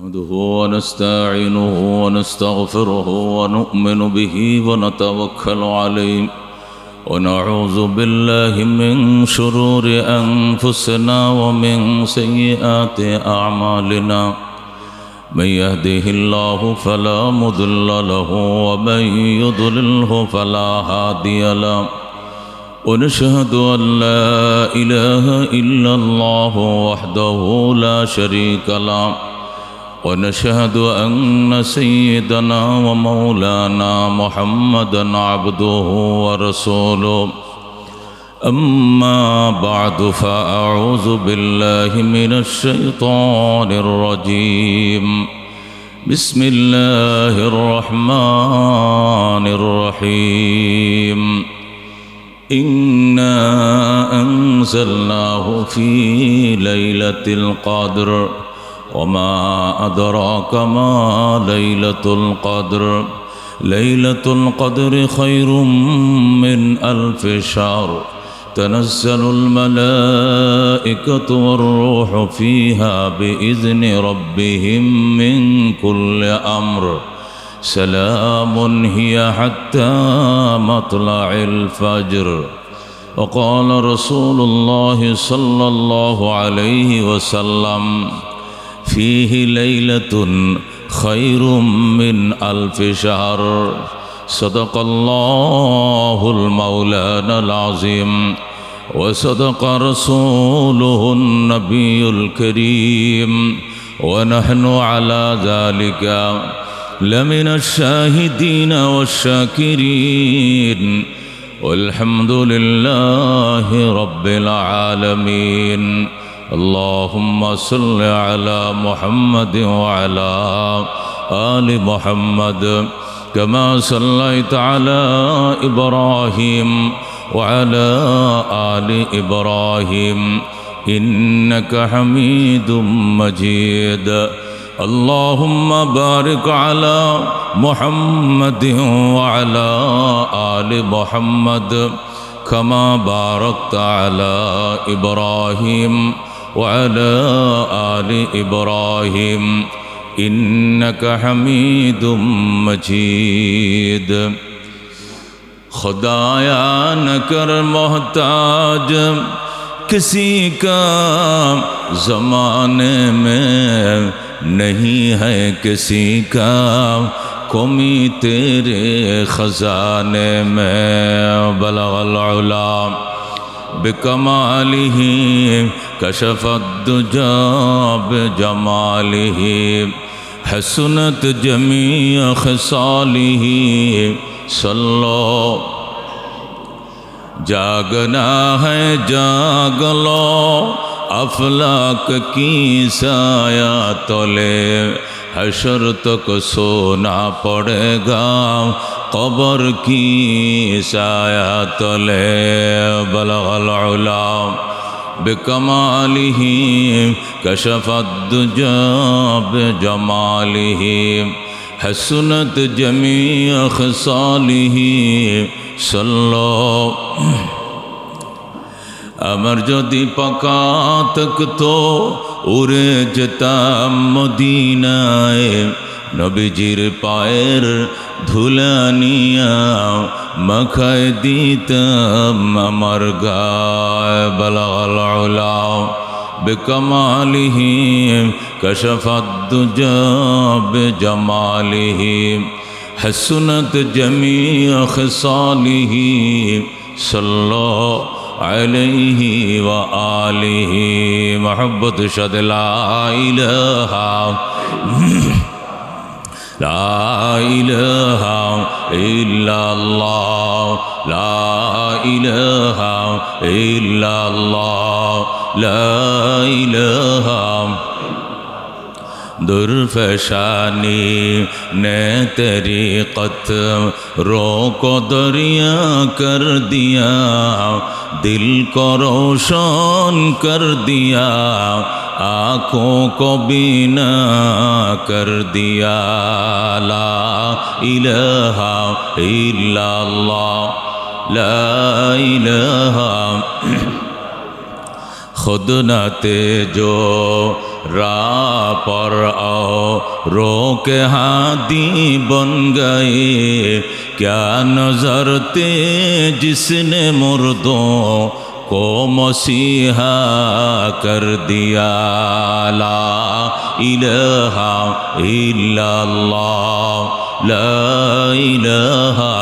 نحمده ونستعينه ونستغفره ونؤمن به ونتوكل عليه ونعوذ بالله من شرور أنفسنا ومن سيئات أعمالنا من يهده الله فلا مضل له ومن يضلله فلا هادي له ونشهد أن لا إله إلا الله وحده لا شريك له ونشهد أن سيدنا ومولانا محمدا عبده ورسوله أما بعد فأعوذ بالله من الشيطان الرجيم بسم الله الرحمن الرحيم إنا أنزلناه في ليلة القدر وما أدراك ما ليلة القدر ليلة القدر خير من 1000 شهر تنزل الملائكة والروح فيها بإذن ربهم من كل أمر سلام هي حتى مطلع الفجر. وقال رسول الله صلى الله عليه وسلم فيه ليلة خير من 1000 شهر. صدق الله المولانا العظيم وصدق رسوله النبي الكريم ونحن على ذلك لمن الشاهدين والشاكرين والحمد لله رب العالمين. اللهم صل على محمد وعلى آل محمد كما صليت على إبراهيم وعلى آل إبراهيم إنك حميد مجيد. اللهم بارك على محمد وعلى آل محمد كما باركت على إبراهيم وعلى آل إبراهيم إنك حميد مجيد. خدایا نہ کر محتاج کسی کا زمانے میں نہیں ہے کسی کا کمی تیرے خزانے میں. بلغ العلا بکمالہ کشف الدجا بجمالہ حسنت جمیع خصالہ. صلو جاگنا ہے جاگ لو افلاک کی سایہ تلے حشر تک سونا پڑے گا قبر کی سایہ تلے. بلغ العلا بکمالہ کشف الدجا بجمالہ حسنت جمیع خصالہ. صلو আমার যদি পাকা থাকতো উড়ে যেতাম মদিনায় নবীজির পায়ের ধুলা নিয়া মাখায় দিতাম আমার গায়ে. বালাগাল উলা বিকামালিহি কাশাফাদ দুজা বিজামালিহি হাসনাত জামিআ খিসালিহি. সাল্লাল্লাহু আলাইহি ওয়া আলিহি মুহাব্বত শাদ লা ইলাহা ইল্লাল্লাহ লা ইলাহা ইল্লাল্লাহ লা ইলাহা. درفشانی نے طریقت روکو دریا کر دیا دل کو روشن کر دیا آنکھوں کو بینا کر دیا. لا الہ الا اللہ لا الہ خود نہ تے جو राह पर आओ रोक हादी बन गए क्या नजर थे जिसने मुर्दों को मसीहा कर दिया ला इलाहा इल्लल्लाह ला इलाहा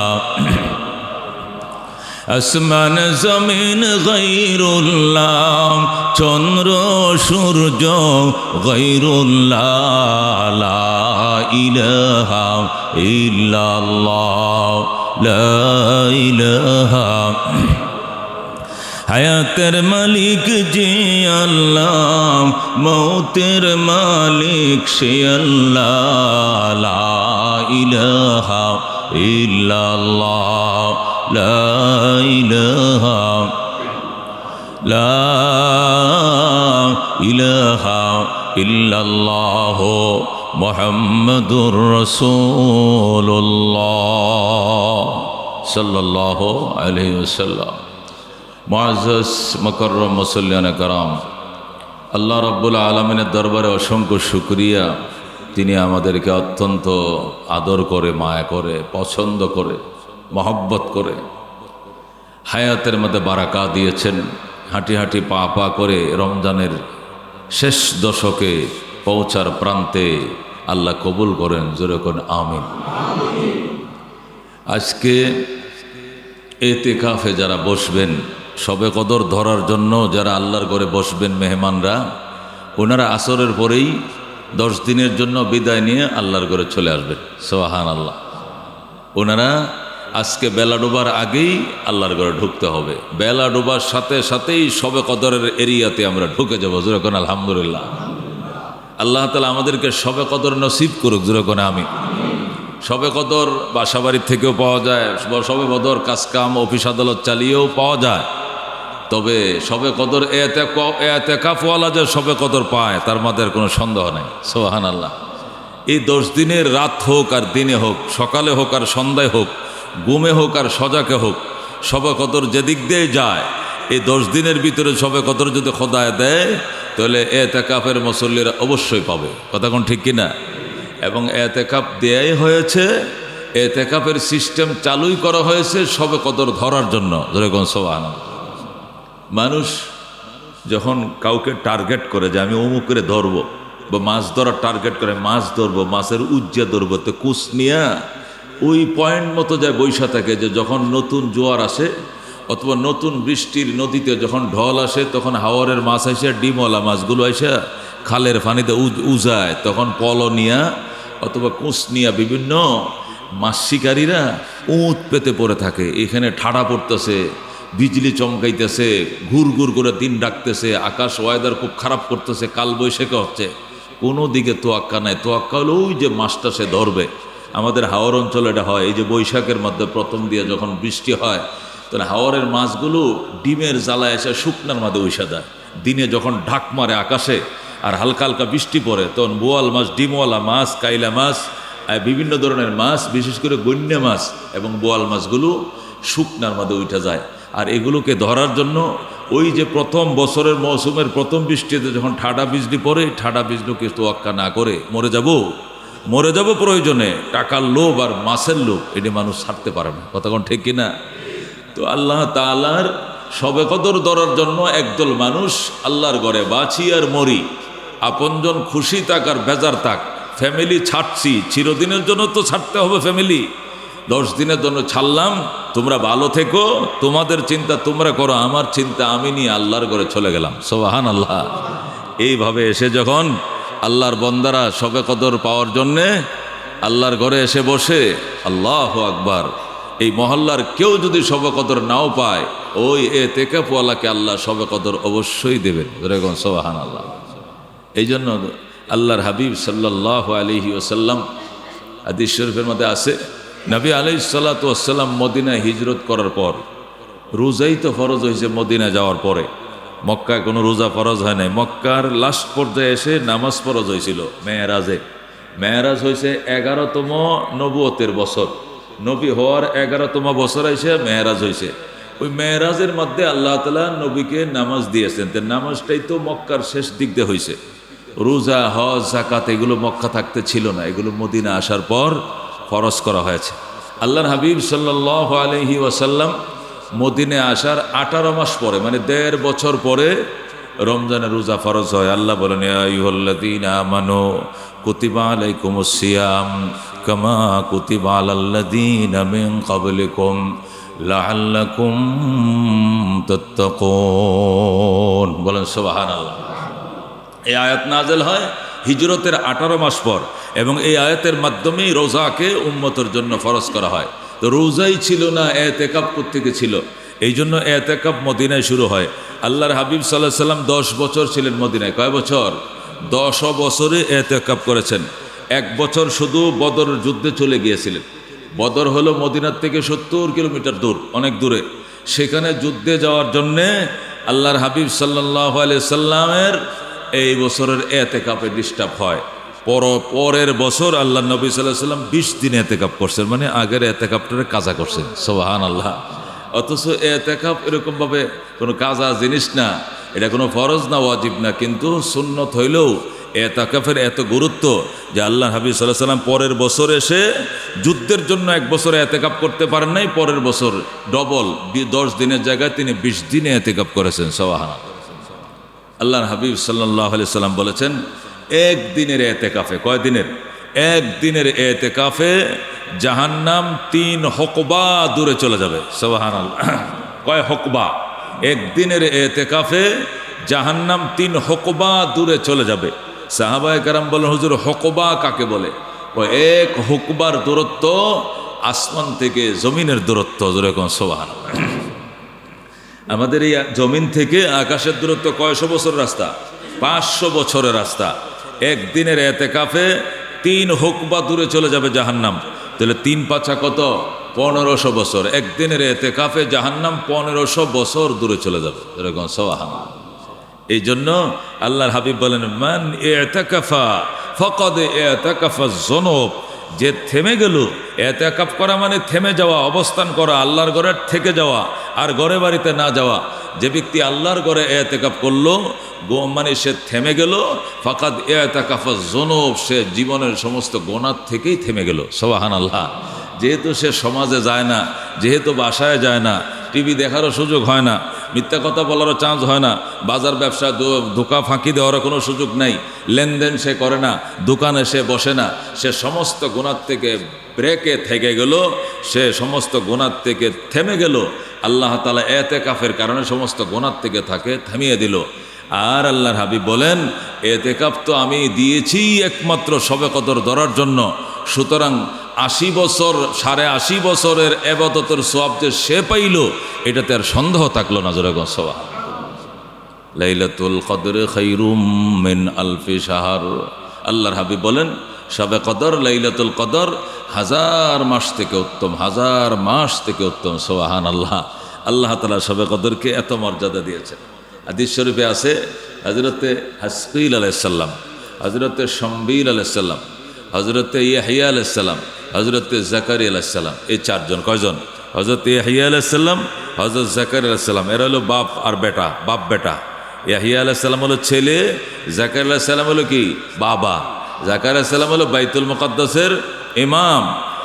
আসমান জমিন গায়রুল্লাহ চন্দ্র সূর্য গায়রুল্লাহ লা ইলাহা ইল্লাল্লাহ লা ইলাহা হায়াতের মালিক যে আল্লাহ মৌতের মালিক সে আল্লাহ লা ইলাহা ইল্লাল্লাহ লা ইলাহা লা ইলাহা ইল্লাল্লাহ মুহাম্মাদুর রাসূলুল্লাহ সাল্লাল্লাহু আলাইহি ওয়াসাল্লাম। মুআজ্জাজ মুকাররম মুসল্লিয়ানে কারাম, আল্লাহ রাব্বুল আলামিনের দরবারে অসংখ্য শুকরিয়া, তিনি আমাদেরকে অত্যন্ত আদর করে, মায়া করে, পছন্দ করে, মহব্বত করে হায়াতের মধ্যে বারাকা দিয়েছেন। হাঁটি হাঁটি পা পা করে রমজানের শেষ দশকে পৌঁছার প্রান্তে আল্লাহ কবুল করেন, জোরে করেন আমিন। আজকে এতেকাফে যারা বসবেন, শবে কদর ধরার জন্য যারা আল্লাহর ঘরে বসবেন মেহমানরা, ওনারা আসরের পরেই 10 দিনের জন্য বিদায় নিয়ে আল্লাহর ঘরে চলে আসবেন। সুবহানাল্লাহ। ওনারা আজকে বেলা ডোবার আগেই আল্লাহর ঘরে ঢুকতে হবে। বেলা ডোবার সাথে সাথেই শবে কদরের এরিয়াতে আমরা ঢুকে যাবো, জোরে কোন আলহামদুলিল্লাহ। আল্লাহ তাআলা আমাদেরকে শবে কদর নসিব করুক, জোরে কোন আমিন। শবে কদর বাসাবাড়ির থেকেও পাওয়া যায়, শবে কদর কাজকাম অফিস আদালত চালিয়েও পাওয়া যায়। তবে শবে কদর এতেকাফওয়ালা যে শবে কদর পায় তার মধ্যে কোনো সন্দেহ নেই। সুবহানাল্লাহ। এই 10 দিনের রাত হোক আর দিনে হোক, সকালে হোক আর সন্ধ্যায় হোক, ঘুমে হোক আর সজাকে হোক, শবে কদর যেদিক দিয়ে যায়, এই 10 দিনের ভিতরে শবে কদর যদি খোদায় দেয় তাহলে এতেকাফের মুসল্লিরা অবশ্যই পাবে। কথা কোন ঠিক কিনা? এবং এতেকাফ দেয়াই হয়েছে, এতেকাফের সিস্টেম চালুই করা হয়েছে শবে কদর ধরার জন্য, ধরে কোন সুবহানাল্লাহ। মানুষ যখন কাউকে টার্গেট করে যে আমি অমুক করে ধরবো, বা মাছ ধরার টার্গেট করে মাছ ধরবো, মাছের উজ্জা ধরবো, তো কুচ নিয়া ওই পয়েন্ট মতো যায় বৈশা থাকে যে যখন নতুন জোয়ার আসে অথবা নতুন বৃষ্টির নদীতে যখন ঢল আসে তখন হাওরের মাছ আইসা, ডিমওয়ালা মাছগুলো আইসা খালের পানিতে উজায়, তখন পল নিয়া অথবা কুচ নিয়া বিভিন্ন মাছ শিকারীরা উঁত পেতে পড়ে থাকে। এখানে ঠাড়া পড়তেছে, বিজলি চমকাইতেছে, ঘুর ঘুর করে দিন ডাকতেছে, আকাশ ওয়েদার খুব খারাপ করতেছে, কাল বৈশাখী হচ্ছে, কোনো দিকে তোয়াক্কা নাই। তোয়াক্কা হলো ওই যে মাছটা সে ধরবে। আমাদের হাওর অঞ্চলে এটা হয়, এই যে বৈশাখের মধ্যে প্রথম দিয়ে যখন বৃষ্টি হয় তাহলে হাওরের মাছগুলো ডিমের জ্বালায় এসে শুকনার মধ্যে উইসা যায়। দিনে যখন ঢাক মারে আকাশে আর হালকা হালকা বৃষ্টি পড়ে তখন বোয়াল মাছ, ডিমওয়ালা মাছ, কাইলা মাছ, বিভিন্ন ধরনের মাছ, বিশেষ করে গণ্যা মাছ এবং বোয়াল মাছগুলো শুকনার মধ্যে উঠে যায়। আর এগুলোকে ধরার জন্য ওই যে প্রথম বছরের মৌসুমের প্রথম বৃষ্টিতে যখন ঠাডা বিজলি পড়ে, ঠাডা বিজলিকে তোয়াক্কা না করে মরে যাব প্রয়োজনে, টাকার লোভ আর মাছের লোভ এটি মানুষ ছাড়তে পারে না। কথা কোন ঠিক কিনা? তো আল্লাহ তাআলার শবে কদর ধরার জন্য একদল মানুষ আল্লাহর ঘরে বাঁচি আর মরি, আপনজন খুশি থাক আর বেজার থাক, ফ্যামিলি ছাড়ছি, চিরদিনের জন্য তো ছাড়তে হবে ফ্যামিলি। 10 দিনের জন্য ছাড়লাম, তোমরা ভালো থেকো, তোমাদের চিন্তা তোমরা করো, আমার চিন্তা আমি নিয়ে আল্লাহর ঘরে চলে গেলাম। সুবহানাল্লাহ। এইভাবে এসে যখন আল্লাহর বান্দারা শবে কদর পাওয়ার জন্যে আল্লাহর ঘরে এসে বসে, আল্লাহু আকবার, এই মহল্লার কেউ যদি শবে কদর নাও পায়, ওই এতেকাফওয়ালাকে আল্লাহ শবে কদর অবশ্যই দেবেন। যেরকম সুবহানাল্লাহ। এই জন্য আল্লাহর হাবিব সাল্লাল্লাহু আলাইহি ওয়াসাল্লাম হাদিস শরীফের মধ্যে আছে, নবী আলাইহিস সালাতু ওয়াস সালাম মদিনায় হিজরত করার পর, রোজাই তো ফরজ হয়েছে মদিনায় যাওয়ার পরে, মক্কায় কোনো রোজা ফরজ হয় নাই। মক্কার লাস্ট পর্যায়ে এসে নামাজ ফরজ হয়েছিল মেয়েরাজে। মেয়েরাজ হয়েছে 11তম নবুয়তের বছর, নবী হওয়ার 11তম বছর এসে মেয়েরাজ হয়েছে। ওই মেয়েরাজের মধ্যে আল্লাহ তাআলা নবীকে নামাজ দিয়েছেন। তো নামাজটাই তো মক্কার শেষ দিক দিয়ে হয়েছে। রোজা, হজ, যাকাত এগুলো মক্কা থাকতে ছিল না, এগুলো মদিনা আসার পর ফরজ করা হয়েছে। আল্লাহর হাবিব সাল্লাল্লাহু আলাইহি ওয়াসাল্লাম মদিনে আসার 18 মাস পরে, মানে 1.5 বছর পরে রমজানের রোজা ফরজ হয়। আল্লাহ বলেন, ইয়া আইয়ুহাল্লাযীনা আমানু কুতিবা আলাইকুমুস সিয়াম কামা কুতিবা আলাল্লাযীনা মিন ক্বাবলিকুম লাআল্লাকুম তাত্তাকুন। বলেন সুবহানাল্লাহ। এই আয়াত নাযিল হয় হিজরতের 18 মাস পর, এবং এই আয়াতের মাধ্যমেই রোজাকে উম্মতের জন্য ফরজ করা হয়। তো রোজাই ছিল না, এতেকাব কোত্থেকে ছিল? এই জন্য এতেকাব মদিনায় শুরু হয়। আল্লাহর হাবিব সাল্লাল্লাহু আলাইহি সাল্লাম 10 বছর ছিলেন মদিনায়। কয় বছর? 10 বছরে এতেকাব করেছেন। 1 বছর শুধু বদর যুদ্ধে চলে গিয়েছিলেন। বদর হলো মদিনার থেকে 70 কিলোমিটার দূর, অনেক দূরে। সেখানে যুদ্ধে যাওয়ার জন্যে আল্লাহর হাবিব সাল্লাল্লাহু আলাইহি সাল্লামের এই বছরের এতেকাবে ডিস্টার্ব হয়। পরের বছর আল্লাহ নবী সাল্লাল্লাহু আলাইহি সাল্লাম 20 দিন এতেকাব করছেন, মানে আগের এতেকাবটারে কাজা করছেন। সুবহানাল্লাহ। অথচ এতেকাব এরকমভাবে কোনো কাজা জিনিস না, এটা কোনো ফরজ না, ওয়াজিব না, কিন্তু সুন্নত হইলেও এতেকাফের এত গুরুত্ব যে আল্লাহ হাবিব সাল্লাল্লাহু আলাইহি সাল্লাম পরের বছর এসে যুদ্ধের জন্য 1 বছর এতেকাব করতে পারেন নাই, পরের বছর ডবল 10 দিনের জায়গায় তিনি 20 দিনে এতেকাব করেছেন। সুবহানাল্লাহ। আল্লাহর হাবিব সাল্লাল্লাহু আলাইহি সাল্লাম বলেছেন, 1 দিনের এতেকাফে, কয় দিনের? 1 দিনের এতেকাফে জাহান্নাম 3 হুকবা দূরে চলে যাবে। সুবহানাল্লাহ। কয় হুকবা? 1 দিনের এতেকাফে জাহান্নাম 3 হুকবা দূরে চলে যাবে। সাহাবায়ে কেরাম বলেন, হুজুর হুকবা কাকে বলে? ও 1 হুকবার দূরত্ব আসমান থেকে জমিনের দূরত্ব। যেরকম সুবহানাল্লাহ। আমাদের এই জমিন থেকে আকাশের দূরত্ব কয়শো বছর রাস্তা? 500 বছরের রাস্তা। 1 দিনের এতেকাফে 3 হুকবা দূরে চলে যাবে জাহান্নাম। তাহলে 3 পাঁচা কত? 1500 বছর। 1 দিনের এতেকাফে জাহান্নাম 1500 বছর দূরে চলে যাবে। এরকম সুবহানাল্লাহ। এই জন্য আল্লাহর হাবিব বলেন, মান ইতাকাফা ফাকাদ ইতাকাফা যুনুব, যে থেমে গেল। এতেকাফ করা মানে থেমে যাওয়া, অবস্থান করা, আল্লাহর ঘরে থেকে যাওয়া আর ঘরে বাড়িতে না যাওয়া। যে ব্যক্তি আল্লাহর ঘরে এতেকাফ করলো, মানে সে থেমে গেল। ফাকাদ ইতাকাফা যুনুব, সে জীবনের সমস্ত গুনাহ থেকেই থেমে গেল। সুবহানাল্লাহ। যেহেতু সে সমাজে যায় না, যেহেতু বাসায় যায় না, টিভি দেখারও সুযোগ হয় না, মিথ্যা কথা বলারও চান্স হয় না, বাজার ব্যবসা ধোকা ফাঁকি দেওয়ারও কোনো সুযোগ নাই, লেনদেন সে করে না, দোকানে সে বসে না, সে সমস্ত গুনাহ থেকে ব্রেকে থেকে গেল, সে সমস্ত গুনাহ থেকে থেমে গেল। আল্লাহ তাআলা এতেকাফের কারণে সমস্ত গুনাহ থেকে তাকে থামিয়ে দিল। আর আল্লাহর হাবিব বলেন, এতেকাফ তো আমি দিয়েছি একমাত্র শবে কদর ধরার জন্য, সুতরাং 80 বছর 80.5 বছরের ইবাদতের সওয়াব যে সে পাইল, এটাতে আর সন্দেহ থাকলো না। জোরে গো সুবহানাল্লাহ। লাইলাতুল কদর খায়রুম মিন আলফি শাহর। আল্লাহর হাবিব বলেন, শবে কদর, লাইলাতুল কদর 1000 মাস থেকে উত্তম, 1000 মাস থেকে উত্তম। সুবহানাল্লাহ। আল্লাহ তাআলা শবে কদরকে এত মর্যাদা দিয়েছেন। হাদিস শরীফে আছে, হযরতে হাসকিল আলাইহিস সালাম, হযরতে শামবিল আলাইহিস সালাম, হযরতে ইয়াহইয়া আলাইহিস সালাম, হযরতে জাকারিয়া আলাইহিস সালাম, এই 4 জন। কয়জন? হযরত ইয়াহইয়া আলাইহিস সালাম, হযরত জাকারিয়া আলাইহিস সালাম, এরা হলো বাপ আর বেটা, বাপ বেটা। ইয়াহইয়া আলাইহিস সালাম হলো ছেলে, জাকারিয়া আলাইহিস সালাম হলো কি? বাবা। জাকারিয়া আলাইহিস সালাম হলো বাইতুল মুকাদ্দাসের ইমাম।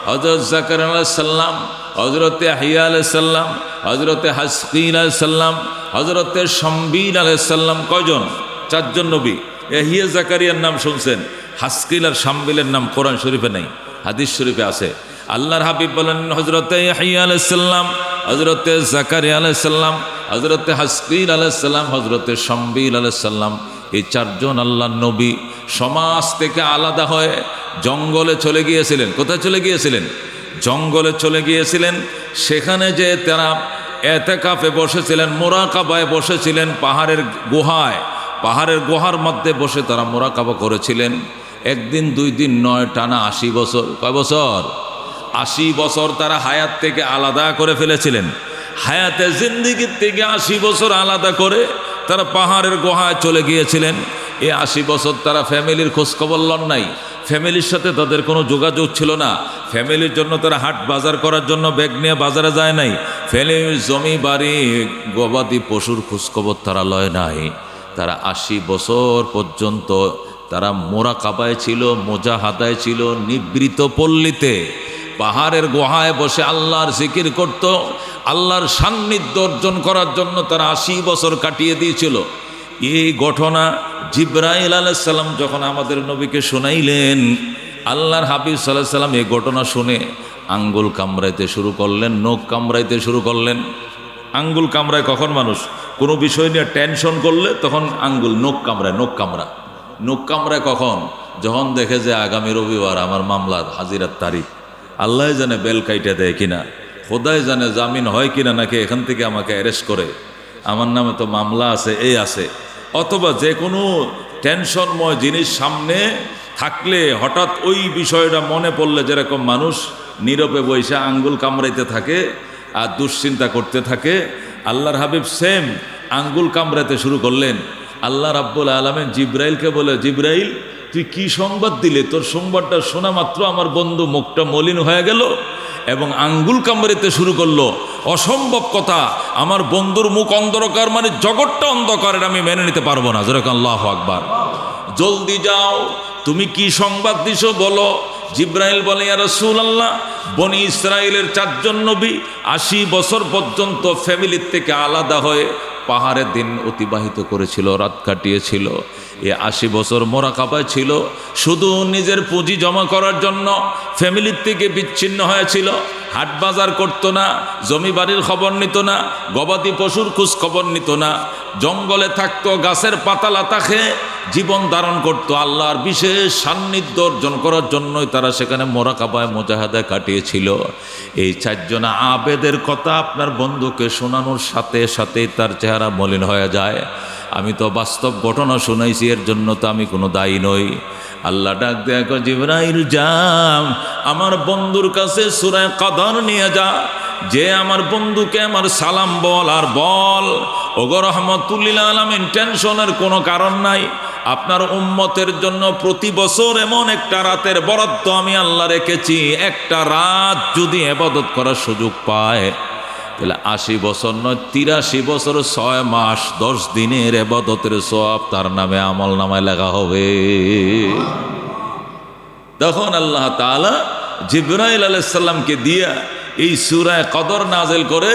হযরত জাকারিয়া আলাইহিস সালাম, হযরতে ইয়াহইয়া আলাইহিস সালাম, হযরতে হাসকিল আলাইহিস সালাম, হযরতে শামবিল আলাইহিস সালাম, কয়জন? 4 জন নবী। ইয়াহইয়া জাকারিয়ার নাম শুনছেন, হাসকিল আর শামবিলের নাম কোরআন শরীফে নেই, হাদিস শরীফে আছে। আল্লাহর হাবিব বলেন, হযরতে ইয়াহইয়া আলাইহিস সালাম, হযরতে জাকারিয়া আলাইহিস সালাম, হযরতে হাসকিল আলাইহিস সালাম, হযরতে শামবিল আলাইহিস সালাম, এই 4 জন আল্লাহর নবী সমাজ থেকে আলাদা হয়ে জঙ্গলে চলে গিয়েছিলেন। কোথায় চলে গিয়েছিলেন? জঙ্গলে চলে গিয়েছিলেন। সেখানে যে তারা এতেকাফে বসেছিলেন, মুরাকাবায় বসেছিলেন, পাহাড়ের গুহায়, পাহাড়ের গুহার মধ্যে বসে তারা মুরাকাবা করেছিলেন। 1 দিন 2 দিন নয়, টানা 80 বছর। কয় বছর? 80 বছর তারা হায়াত থেকে আলাদা করে ফেলেছিলেন। হায়াতে জিন্দিগির থেকে 80 বছর আলাদা করে তারা পাহাড়ের গুহায় চলে গিয়েছিলেন। এই 80 বছর তারা ফ্যামিলির খোঁজখবর লন নাই, ফ্যামিলির সাথে তাদের কোনো যোগাযোগ ছিল না। ফ্যামিলির জন্য তারা হাট বাজার করার জন্য ব্যাগ নিয়ে বাজারে যায় নাই। ফ্যামিলির জমি বাড়ি গবাদি পশুর খোঁজখবর তারা লয় নাই। তারা 80 বছর পর্যন্ত তারা মোরাকাবায় ছিল, মুজাহাদায় ছিল, নিবৃত পল্লীতে পাহাড়ের গুহায় বসে আল্লাহর জিকির করত। আল্লাহর সান্নিধ্য অর্জন করার জন্য তারা 80 বছর কাটিয়ে দিয়েছিল। এই ঘটনা জিবরাইল আলাইহিস সালাম যখন আমাদের নবীকে শোনাইলেন, আল্লাহর হাবিব সাল্লাল্লাহু আলাইহি সাল্লাম এই ঘটনা শুনে আঙ্গুল কামড়াইতে শুরু করলেন, নখ কামড়াইতে শুরু করলেন। আঙ্গুল কামড়ায় কখন মানুষ কোনো বিষয় নিয়ে টেনশন করলে তখন আঙ্গুল নখ কামড়ায়, নখ কামড়ায় কখন? যখন দেখে যে আগামী রবিবার আমার মামলার হাজিরার তারিখ, আল্লাহ জানে বেল কাইটা দেয় কিনা, খোদাই জানে জামিন হয় কিনা, নাকি এখান থেকে আমাকে অ্যারেস্ট করে, আমার নামে তো মামলা আছে, এই আছে। অথবা যে কোনো টেনশনময় জিনিস সামনে থাকলে হঠাৎ ওই বিষয়টা মনে পড়লে যেরকম মানুষ নীরবে বৈশা আঙ্গুল কামড়াইতে থাকে আর দুশ্চিন্তা করতে থাকে, আল্লাহর হাবিব সেম আঙ্গুল কামড়াতে শুরু করলেন। আল্লাহ রাব্বুল আলামিন জিবরাইলকে বলে, জিবরাইল তুই কি সংবাদ দিলে? তোর সংবাদটা শোনা মাত্র আমার বন্ধু মুখটা মলিন হয়ে গেল এবং আঙ্গুল কামড়াতে শুরু করলো। অসম্ভব কথা, আমার বন্ধুর মুখ অন্ধকার মানে জগৎটা অন্ধকারের, আমি মেনে নিতে পারবো না। যেরকম আল্লাহু আকবার। জলদি যাও, তুমি কি সংবাদ দিছো বলো। জিবরাইল বলে, ইয়া রাসূলুল্লাহ, বনি ইসরাইলের 4 জন নবী 80 বছর পর্যন্ত ফ্যামিলির থেকে আলাদা হয়ে পাহাড়ে দিন অতিবাহিত করেছিল, রাত কাটিয়েছিল। এ 80 বছর মোরাকাবায় ছিল, শুধু নিজের পুঁজি জমা করার জন্য ফ্যামিলির থেকে বিচ্ছিন্ন হয়েছিল। হাট বাজার করতো না, জমি বাড়ির খবর নিত না, গবাদি পশুর খোঁজ খবর নিত না, জঙ্গলে থাকতো, গাছের পাতা লাতা খেয়ে জীবন ধারণ করতো। আল্লাহর বিশেষ সান্নিধ্য অর্জন করার জন্যই তারা সেখানে মোরাকাবায় মুজাহাদায় কাটিয়েছিল। এই 4 জন আবেদের কথা আপনার বন্ধুকে শোনানোর সাথে সাথে তার চেহারা মলিন হয়ে যায়। আমি তো বাস্তব ঘটনা শুনাইছি, এর জন্য তো আমি কোনো দায়ী নই। আল্লাহ ডাক দেখো, জিবরাইল যাও, আমার বন্ধুর কাছে সূরা কদর নিয়ে যা, যে আমার বন্ধুকে আমার সালাম বল, আর বল, ওগো রহমাতুল লিল আলামিন, টেনশনের কোনো কারণ নাই। আপনার উম্মতের জন্য প্রতি বছর এমন একটা রাতের বরাদ্দ আমি আল্লাহ রেখেছি। একটা রাত যদি ইবাদত করার সুযোগ পায়, তাহলে 80 বছর নয়, 83 বছর 6 মাস 10 দিনের ইবাদতের সওয়াব তার নামে আমল নামায় লেখা হবে। তখন আল্লাহ তাআলা জিবরাইল আলাইহিস সালামকে দিয়া এই সূরা কদর নাযিল করে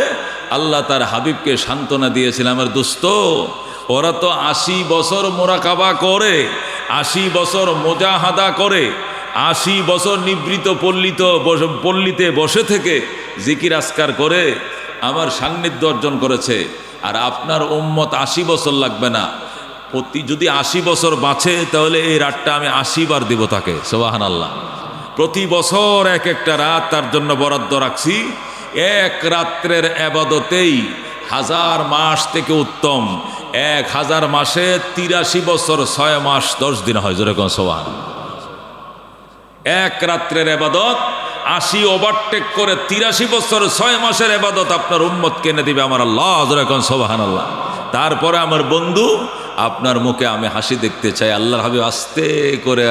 আল্লাহ তার হাবিবকে সান্ত্বনা দিয়েছিলেন, আমার দোস্ত, ওরা তো 80 বছর মোরাকাবা করে, 80 বছর মুজাহাদা করে, 80 বছর নিবৃত পল্লীতে বসে থেকে জিকির আজকার করে আমার সান্নিধ্য অর্জন করেছে। আর আপনার উম্মত 80 বছর লাগবে না, যদি 80 বছর বাঁচে তাহলে এই রাতটা আমি 80 বার দিব তাকে। সুবহানাল্লাহ। প্রতি বছর এক একটা রাত তার জন্য বরাদ্দ রাখছি। এক রাত্রের ইবাদতেই 1000 মাস থেকে উত্তম। 1000 মাসে 83 বছর 6 মাস 10 দিন হয়। যেরকম সুবহানাল্লাহ। এক রাত্রের ইবাদত 80 ওভারটেক করে 83 বছর 6 মাসের ইবাদত আপনার উম্মত কেনে দিবে আমার আল্লাহ। যেরকম সুবহানাল্লাহ। তারপরে আমার বন্ধু, আপনার মুখে আমি হাসি দেখতে চাই। আল্লাহর হাবিব আস্তে করে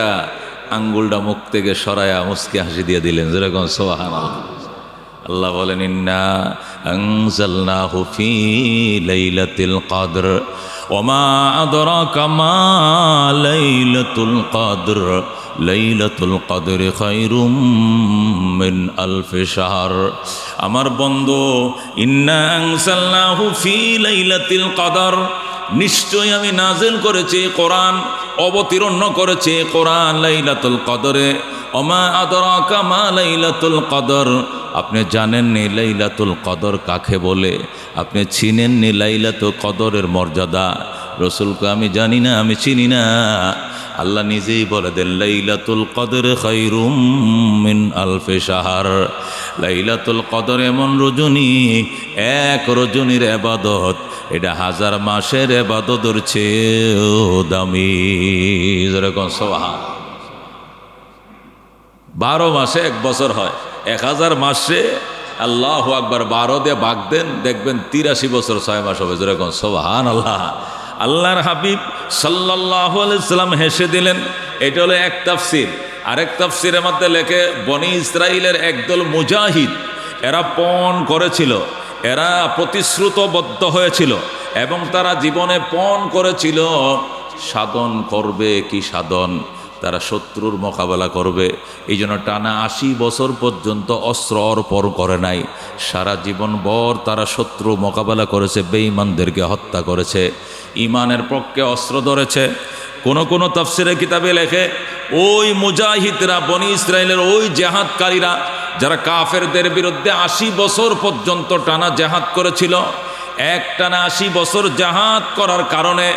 আঙ্গুলটা মুখ থেকে সরায়া মুচকি হাসি দিয়ে দিলেন। যেরকম সুবহানাল্লাহ। আল্লাহ বলেন, ইন্না আনজালনাহু ফি লাইলাতিল কদর ওমা আদরাকা মা লাইলাতুল কদর লাইলাতুল কদর খায়রুম মিন আলফি শাহর। আমার বন্ধু, ইন্না আনজালনাহু ফি লাইলাতিল কদর, নিশ্চয় আমি নাজিল করেছি কোরআন, অবতীর্ণ করেছি কোরআন লাইলাতুল কদরে। ওমা আদরাকা মা লাইলাতুল কদর, আপনি জানেননি লাইলাতুল কদর কাকে বলে? আপনি চিনেননি লাইলাতুল কদরের মর্যাদা? রসুলকে আমি জানি না, আমি চিনি না। আল্লাহ নিজেই বলে দেন, লাইলাতুল কদর খায়রুম মিন আলফি শাহর। লাইলাতুল কদর এমন রজনী, এক রজনীর ইবাদত এটা 1000 মাসের ইবাদতের চেয়েও দামি। যেরকম সুবহানাল্লাহ। 12 মাসে 1 বছর হয়, 1000 মাসে আল্লাহু আকবার 12 দিয়ে ভাগ দেন, দেখবেন 83 বছর 6 মাস হবে। যেরকম সুবহানাল্লাহ। আল্লাহর হাবিব সাল্লাল্লাহু আলাইহি সাল্লাম হেসে দিলেন। এটা হলো এক তাফসীর। আরেক তাফসীরের মধ্যে লেখে, বনি ইসরাইলের একদল মুজাহিদ, এরা পণ করেছিল, এরা প্রতিশ্রুতবদ্ধ হয়েছিল এবং তারা জীবনে পণ করেছিল সাধন করবে কি সাধন, তারা শত্রুর মোকাবেলা করবে। এই জন্য টানা 80 বছর পর্যন্ত অস্ত্র অর্পণ করে নাই। সারা জীবনভর তারা শত্রু মোকাবেলা করেছে, বেঈমানদেরকে হত্যা করেছে, ইমানের পক্ষে অস্ত্র ধরেছে। কোন তাফসিরের কিতাবে লেখে ওই মুজাহিদরা, বনি ইসরায়েলের ওই জেহাদকারীরা যারা কাফেরদের বিরুদ্ধে 80 বছর পর্যন্ত টানা জেহাদ করেছিল, এক টানা 80 বছর জেহাদ করার কারণে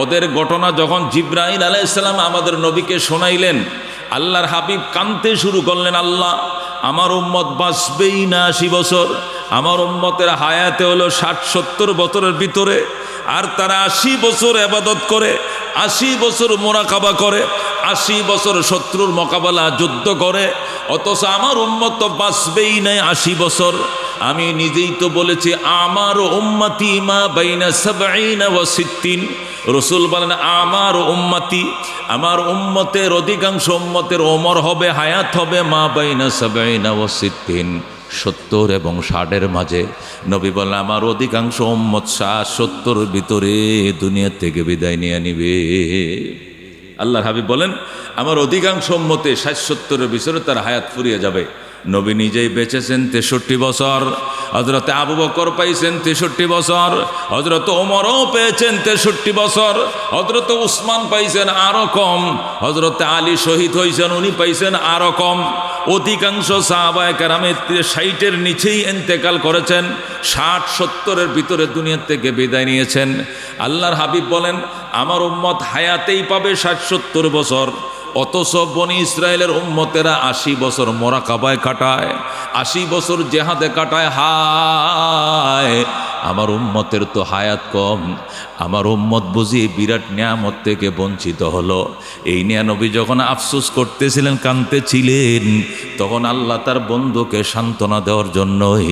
ওদের ঘটনা যখন জিবরাইল আলাইহিস সালাম আমাদের নবীকে শোনাইলেন, আল্লাহর হাবিব কাঁদতে শুরু করলেন, আল্লাহ আমার উম্মত বাঁচবেই না 80 বছর, আমার উম্মতের হায়াতে হলো 60-70 বছরের ভিতরে, আর তারা 80 বছর ইবাদত করে, 80 বছর মুরাকাবা করে, 80 বছর শত্রুর মোকাবেলা যুদ্ধ করে, অথচ আমার উম্মত তো বাঁচবেই নাই 80 বছর। আমি নিজেই তো বলেছি আমার উম্মতি মা বাইনা 70 ওয়া 60। রসুল বলেন আমার উম্মতি, আমার উম্মতের অধিকাংশ উম্মতের ওমর হবে, হায়াত হবে মা বাইনা 70 ওয়া 60, 70 এবং 60-এর মাঝে। নবী বলেন আমার অধিকাংশ উম্মত 60-70-এর ভিতরে দুনিয়া থেকে বিদায় নিয়ে নিবে। আল্লাহর হাবিব বলেন আমার অধিকাংশ উম্মতে 60-70-এর ভিতরে তার হায়াত ফুরিয়ে যাবে। নবী নিজেই বেঁচেছেন 63 বছর, হযরতে আবু বকর পাইছেন 63 বছর, হযরত ওমরও পেয়েছেন 63 বছর, হযরত উসমান পাইছেন আরো কম, হযরতে আলী শহীদ হয়েছেন, উনি পাইছেন আরো কম। অধিকাংশ সাহাবায়ে কেরামে 60-এর নিচেই ইন্তেকাল করেছেন, 60-70-এর ভিতরে দুনিয়া থেকে বিদায় নিয়েছেন। আল্লাহর হাবিব বলেন আমার উম্মত হায়াতেই পাবে 60-70 বছর, অথচ বনি ইসরায়েলের উম্মতেরা 80 বছর মোরাকাবায় কাটায়, 80 বছর জেহাদে কাটায়। হায় আমার উম্মতের তো হায়াত কম, আমার উম্মত বুঝি বিরাট নিয়ামত থেকে বঞ্চিত হলো। এই নিয়ে নবী যখন আফসোস করতেছিলেন, কাঁদতেছিলেন, তখন আল্লাহ তার বন্ধুকে সান্ত্বনা দেওয়ার জন্যই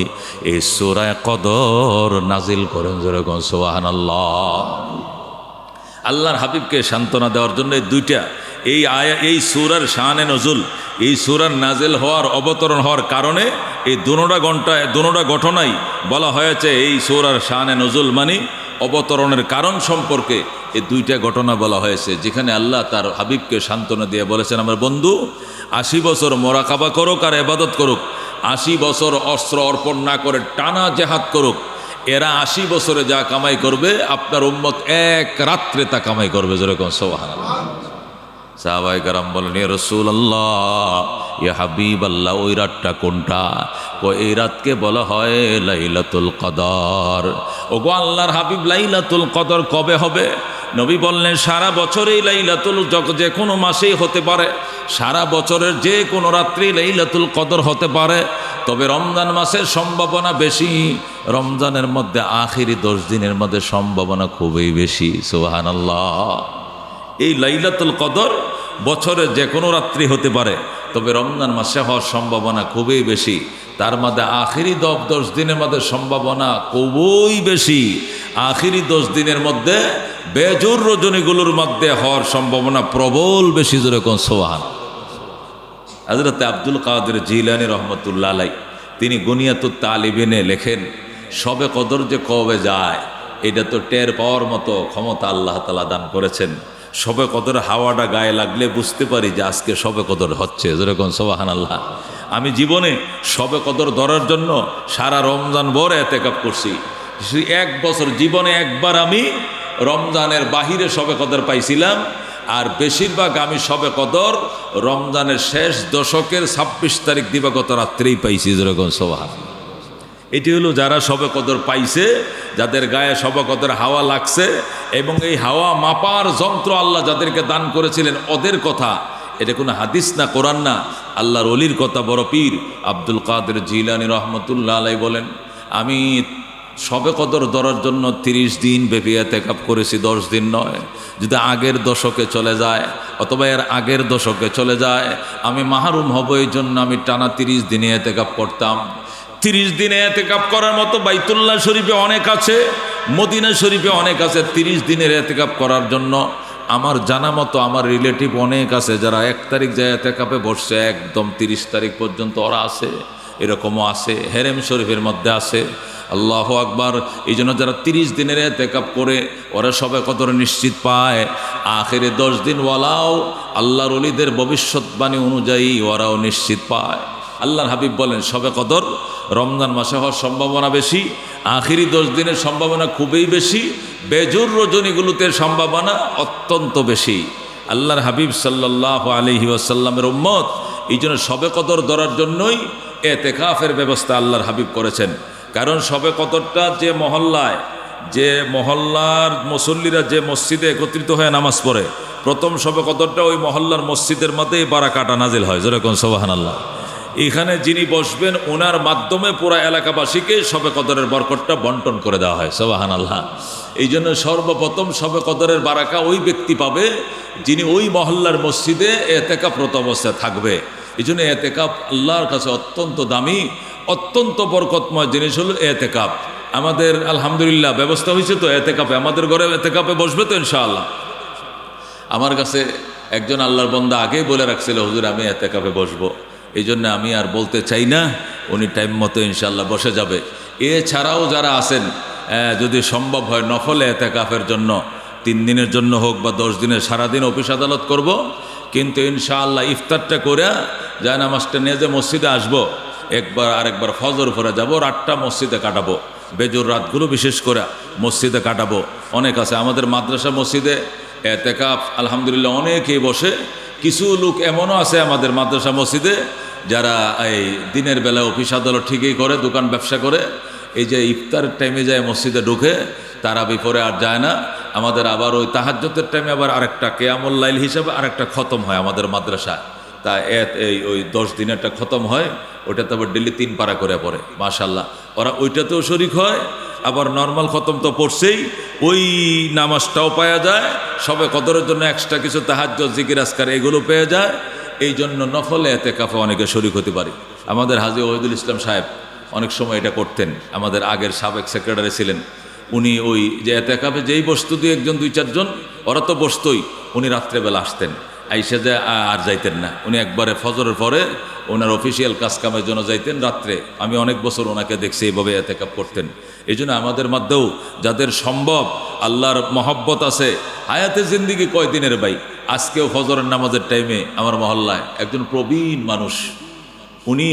এই সূরা কদর নাজিল করেন। যেরকম সুবহানাল্লাহ। আল্লাহর হাবিবকে সান্ত্বনা দেওয়ার জন্য দুইটা এই সূরার শানে নজুল, এই সূরার নাজিল হওয়ার, অবতরণ হওয়ার কারণে এই দুনোটা ঘটনাই বলা হয়েছে এই সূরার শানে নজুল, মানে অবতরণের কারণ সম্পর্কে এই দুইটা ঘটনা বলা হয়েছে, যেখানে আল্লাহ তার হাবিবকে সান্ত্বনা দিয়ে বলেছেন আমার বন্ধু 80 বছর মোরাকাবা করুক আর ইবাদত করুক, 80 বছর অস্ত্র অর্পণ না করে টানা জেহাদ করুক, এরা 80 বছরে যা কামাই করবে আপনার উম্মত এক রাত্রে তা কামাই করবে। যেরকম সুবহানাল্লাহ। সাহাবায়ে কেরাম বলেন ইয়া রাসূলুল্লাহ, ইয়া হাবিবাল্লাহ, ওই রাতটা কোনটা? এই রাতকে বলা হয় লাইলাতুল কদর। ওগো আল্লাহর হাবিব, লাইলাতুল কদর কবে হবে? নবী বললেন সারা বছরেই লাইলাতুল, যে কোনো মাসেই হতে পারে, সারা বছরের যে কোনো রাত্রি লাইলাতুল কদর হতে পারে, তবে রমজান মাসের সম্ভাবনা বেশি, রমজানের মধ্যে আখিরি 10 দিনের মধ্যে সম্ভাবনা খুবই বেশি। সুবহানাল্লাহ। এই লাইলাতুল কদর বছরের যে কোনো রাত্রি হতে পারে, তবে রমজান মাসে হওয়ার সম্ভাবনা খুবই বেশি। তার মধ্যে আখিরি 10 দিনের মধ্যে সম্ভাবনা খুবই বেশি। আখিরি 10 দিনের মধ্যে বেজোর রজনীগুলোর মধ্যে হওয়ার সম্ভাবনা প্রবল বেশি। যেরকম সুবহান। হযরত আব্দুল কাদের জিলানী রহমতুল্লাহ আলাইহি তিনি গুনিয়াতুত তালিবিনে লেখেন শবে কদর যে কবে যায় এটা তো টের পাওয়ার মতো ক্ষমতা আল্লাহ তাআলা দান করেছেন। শবে কদর হাওয়াটা গায়ে লাগলে বুঝতে পারি যে আজকে শবে কদর হচ্ছে। যেরকম সুবহানাল্লাহ। আমি জীবনে শবে কদর ধরার জন্য সারা রমজান ভর ইতিকাফ করছি। এক বছর জীবনে একবার আমি রমজানের বাহিরে শবে কদর পাইছিলাম, আর বেশিরভাগ আমি শবে কদর রমজানের শেষ দশকের 26 তারিখ দিবাগত রাত্রেই পাইছি। যেরকম সুবহানাল্লাহ। এটি হলো যারা শবে কদর পাইছে, যাদের গায়ে শবে কদর হাওয়া লাগছে, এবং এই হাওয়া মাপার যন্ত্র আল্লাহ যাদেরকে দান করেছিলেন ওদের কথা। এটা কোনো হাদিস না, কোরআন না, আল্লাহর ওলির কথা। বড় পীর আব্দুল কাদের জিলানী রহমতুল্লাহ আলাইহি বলেন আমি শবে কদর ধরার জন্য 30 দিন ব্যাপী ইতিকাফ করেছি, 10 দিন নয়। যদি আগের দশকে চলে যায় অথবা এর আগের দশকে চলে যায়, আমি মাহরুম হব, এই জন্য আমি টানা 30 দিনে ইতিকাফ করতাম। 30 দিনে ইতিকাফ করার মতো বাইতুল্লাহ শরীফে অনেক আছে, মদিনা শরীফে অনেক আছে। 30 দিনের ইতিকাফ করার জন্য আমার জানা মতো আমার রিলেটিভ অনেক আছে যারা 1 তারিখ যায় ইতিকাফে বসছে, একদম 30 তারিখ পর্যন্ত ওরা আছে। এরকমও আছে, হেরেম শরীফের মধ্যে আছে। আল্লাহু আকবার। এই জন্য যারা 30 দিনের এতেকাফ করে ওরা সবে কদর নিশ্চিত পায়। আখেরে 10 দিন ওয়ালাও আল্লাহর ওলিদের ভবিষ্যৎবাণী অনুযায়ী ওরাও নিশ্চিত পায়। আল্লাহর হাবিব বলেন সবে কদর রমজান মাসে হওয়ার সম্ভাবনা বেশি, আখিরি 10 দিনের সম্ভাবনা খুবই বেশি, বেজুর রজনীগুলোতে সম্ভাবনা অত্যন্ত বেশি। আল্লাহর হাবিব সাল্লাল্লাহু আলাইহি ওয়াসাল্লামের উম্মত এই জন্য সবে কদর ধরার জন্যই এতেকাফের ব্যবস্থা আল্লাহর হাবিব করেছেন। কারণ সবে কদরটা যে মহল্লার মুসল্লিরা যে মসজিদে একত্রিত হয়ে নামাজ পড়ে, প্রথম সবে কদরটা ওই মহল্লার মসজিদের মধ্যে বারাকাটা নাজিল হয়, যেরকম সুবহানাল্লাহ। এখানে যিনি বসবেন ওনার মাধ্যমে পুরা এলাকাবাসীকে সবে কদরের বরকতটা বন্টন করে দেওয়া হয়, সুবহানাল্লাহ। এই জন্য সর্বপ্রথম সবে কদরের বারাকা ওই ব্যক্তি পাবে যিনি ওই মহল্লার মসজিদে এতেকাফরত অবস্থায় থাকবে। এই জন্য এতেকাফ আল্লাহর কাছে অত্যন্ত দামি, অত্যন্ত বরকতময় জিনিস হলো এতেকাফ। আমাদের আলহামদুলিল্লাহ ব্যবস্থা হয়েছে তো এতেকাফে, আমাদের ঘরে এতেকাফে বসবে তো ইনশাআল্লাহ। আমার কাছে একজন আল্লাহর বান্দা আগেই বলে রাখছিল, হুজুর আমি এতেকাফে বসবো, এই জন্য আমি আর বলতে চাই না, উনি টাইম মতো ইনশাআল্লাহ বসে যাবে। এছাড়াও যারা আছেন যদি সম্ভব হয় নফলে এতেকাফের জন্য 3 দিনের জন্য হোক বা 10 দিনের সারাদিন অফিস আদালত করব, কিন্তু ইনশাআল্লাহ ইফতারটা করে যায় নামাজটা নিয়ে যে মসজিদে আসবো, একবার আরেকবার ফজর পরে যাব, রাতটা মসজিদে কাটাবো, বেজুর রাতগুলো বিশেষ করে মসজিদে কাটাবো। অনেক আছে আমাদের মাদ্রাসা মসজিদে এতেকাফ আলহামদুলিল্লাহ অনেকেই বসে। কিছু লোক এমনও আছে আমাদের মাদ্রাসা মসজিদে যারা এই দিনের বেলা অফিস আদালত ঠিকই করে, দোকান ব্যবসা করে, এই যে ইফতারের টাইমে যায় মসজিদে ঢুকে, তারাবি পরে আর যায় না। আমাদের আবার ওই তাহাজ্জুদের টাইমে আবার আরেকটা কিয়ামুল লাইল হিসাবে আরেকটা খতম হয় আমাদের মাদ্রাসা, তা ওই 10 দিনেরটা খতম হয়, ওইটাতে আবার ডেলি 3 পারা করে পড়ে, মাশাআল্লাহ। ওরা ওইটাতেও শরিক হয়, আবার নর্মাল খতম তো পড়ছেই, ওই নামাজটাও পাওয়া যায়, সবে কদরের জন্য এক্সট্রা কিছু তাহাজ্জুদ জিকির আজকার এগুলো পেয়ে যায়। এই জন্য নফলে এতেকাফে অনেকে শরিক হতে পারে। আমাদের হাজী ওহিদুল ইসলাম সাহেব অনেক সময় এটা করতেন, আমাদের আগের সাবেক সেক্রেটারি ছিলেন উনি। ওই যে এতেকাফে যেই বসতো 2-1 2-4 জন, ওরা তো বসতোই, উনি রাত্রেবেলা আসতেন, আইসা যে আর যাইতেন না, উনি একবারে ফজরের পরে ওনার অফিসিয়াল কাজ কামের জন্য যাইতেন রাত্রে। আমি অনেক বছর ওনাকে দেখছি এইভাবে এতেকাফ করতেন। এই জন্য আমাদের মধ্যেও যাদের সম্ভব, আল্লাহর মহব্বত আছে, হায়াতে জিন্দিগি কয়দিনের ভাই, আজকেও ফজরের নামাজের টাইমে আমার মহল্লায় একজন প্রবীণ মানুষ, উনি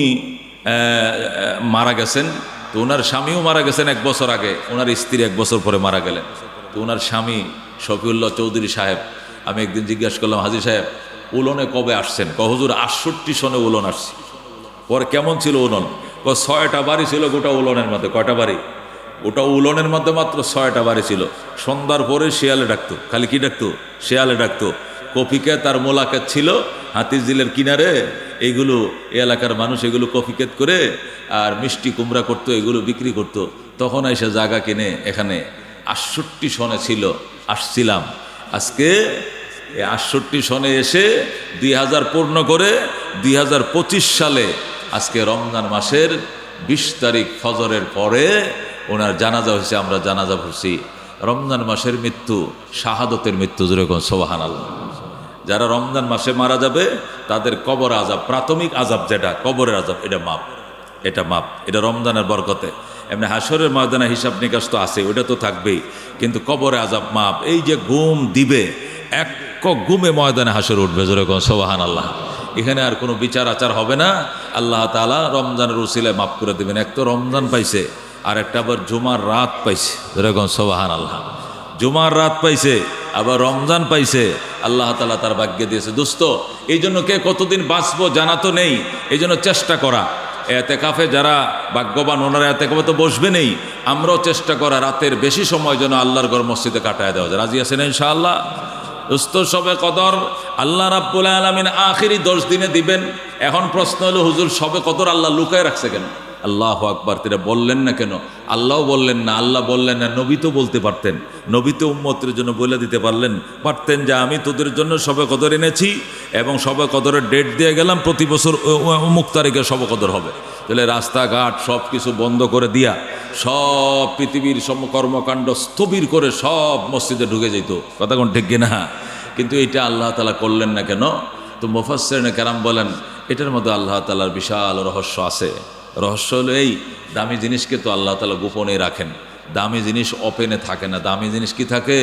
মারা গেছেন। তো ওনার স্বামীও মারা গেছেন 1 বছর আগে, ওনার স্ত্রী 1 বছর পরে মারা গেলেন। তো ওনার স্বামী শফিউল্লাহ চৌধুরী সাহেব, আমি একদিন জিজ্ঞাসা করলাম, হাজী সাহেব উলনে কবে আসছেন? হুজুর 68 সনে উলন আসছি। পরে কেমন ছিল উলন? 6টা বাড়ি ছিল গোটা উলনের মধ্যে। কয়টা বাড়ি? ওটা উলনের মধ্যে মাত্র 6টা বাড়ি ছিল। সন্ধ্যার পরে শিয়ালে ডাকতো, খালি কি ডাকতো? শিয়ালে ডাকতো। কফিকে তার মোলাকাত ছিল হাতিঝিলের কিনারে, এইগুলো এই এলাকার মানুষ এগুলো কফিকেত করে আর মিষ্টি কুমড়া করতো, এগুলো বিক্রি করতো। তখন এসে জায়গা কিনে এখানে 68 সনে ছিল, আসছিলাম। আজকে 68 সনে এসে 2000 পূর্ণ করে 2025 সালে আজকে রমজান মাসের 20 তারিখ ফজরের পরে ওনার জানাজা হয়েছে, আমরা জানাজা পড়ছি। রমজান মাসের মৃত্যু শাহাদতের মৃত্যু, যেরকম সুবহানাল্লাহ। যারা রমজান মাসে মারা যাবে তাদের কবর আযাব, প্রাথমিক আযাব যেটা কবরের আযাব, এটা মাপ, এটা মাপ, এটা রমজানের বরকতে। এমনি হাসরের ময়দানে হিসাব নিকাশ তো আছে, ওইটা তো থাকবেই, কিন্তু কবরে আযাব মাপ। এই যে ঘুম দিবে, এক ঘুমে ময়দানে হাসর উঠবে, যেরকম সুবহানাল্লাহ। এখানে আর কোনো বিচার আচার হবে না, আল্লাহ তাআলা রমজানের উসিলায় মাফ করে দেবেন। এক তো রমজান পাইছে, আর একটা আবার জুমার রাত পাইছে, যেরকম সুবহানাল্লাহ। জুমার রাত পাইছে, আবার রমজান পাইছে, আল্লাহ তাআলা তার ভাগ্যে দিয়েছে। দোস্ত, এই জন্য কে কতদিন বাঁচবো জানা তো নেই, এই জন্য চেষ্টা করা। এতেকাফে যারা ভাগ্যবান ওনারা এতেকাফে তো বসবে নেই, আমরাও চেষ্টা করা রাতের বেশি সময় যেন আল্লাহর ঘর মসজিদে কাটায় দেওয়া যায়। রাজি আছেন ইনশাআল্লাহ? দোস্ত, সবে কদর আল্লাহ রাব্বুল আলামিন আখিরি 10 দিনে দিবেন। এখন প্রশ্ন হলো, হুজুর সবে কদর আল্লাহ লুকায় রাখছে কেন? আল্লাহু আকবার, তিনি বললেন না কেন? আল্লাহও বললেন না, আল্লাহ বললেন না, নবী তো বলতে পারতেন। নবী তো উম্মতের জন্য বলে দিতে পারতেন যে আমি তোদের জন্য সবে কদর এনেছি এবং সবে কদরের ডেট দিয়ে গেলাম, প্রতি বছর অমুক তারিখে সবে কদর হবে। তাহলে রাস্তাঘাট সব কিছু বন্ধ করে দিয়া, সব পৃথিবীর কর্মকাণ্ড স্থবির করে সব মসজিদে ঢুকে যেত। কথা কোন ঠিক কিনা? কিন্তু এটা আল্লাহ তাআলা করলেন না কেন? তো মুফাসসিরিনে কেরাম বলেন, এটার মধ্যে আল্লাহ তাআলার বিশাল রহস্য আছে। রহস্য হলো এই, দামি জিনিসকে তো আল্লাহ তাআলা গোপনে রাখেন, দামি জিনিস ওপেনে থাকে না, দামি জিনিস কি থাকে?